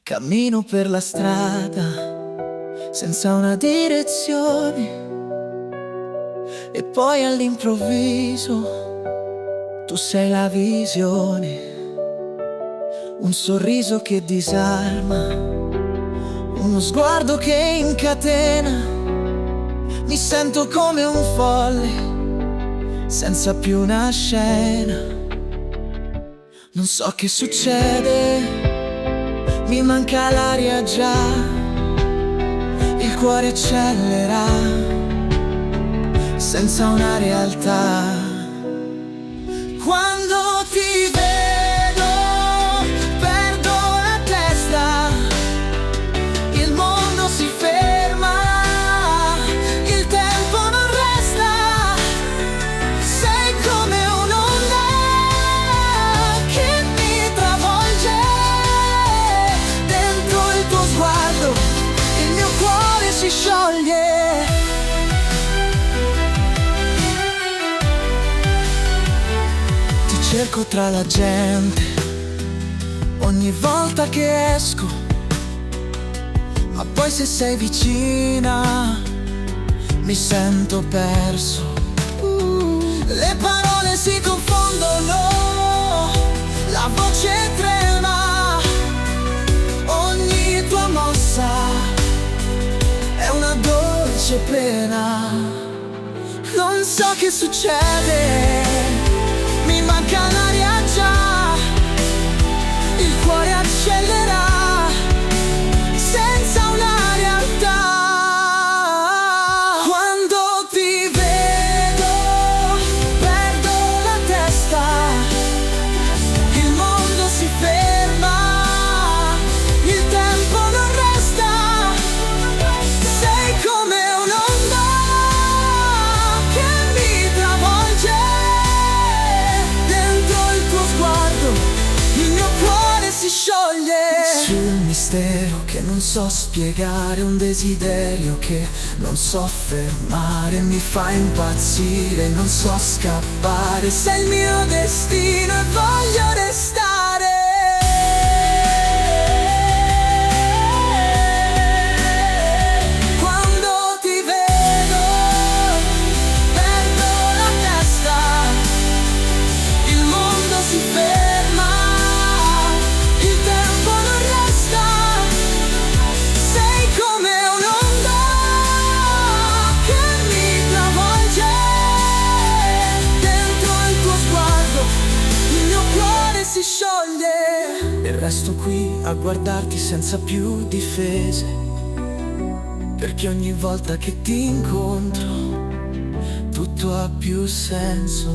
Cammino per la strada senza una direzione e poi all'improvviso tu sei la visione. Un sorriso che disarma, uno sguardo che incatena. Mi sento come un folle senza più una scena. Non so che succede, mi manca l'aria già, il cuore accelera senza una realtà. Quando ti vedo perdo la testa, il mondo si ferma, il tempo non resta. Sei come un'onda che mi travolge, dentro il tuo sguardo il mio cuore si scioglie. Cerco tra la gente ogni volta che esco, ma poi se sei vicina mi sento perso. Le parole si confondono, la voce trema, ogni tua mossa è una dolce pena. Non so che succede, mi manca l'aria già, il cuore accelera senza una realtà. Quando ti vedo perdo la testa, il mondo si ferma, il tempo non resta. Sei come un'onda che mi travolge, si scioglie. Sul mistero che non so spiegare, un desiderio che non so fermare, mi fa impazzire, non so scappare. Sei il mio destino e voglio restare. Quando ti vedo perdo la testa, il mondo si ferma, si scioglie. E resto qui a guardarti senza più difese, perché ogni volta che ti incontro tutto ha più senso.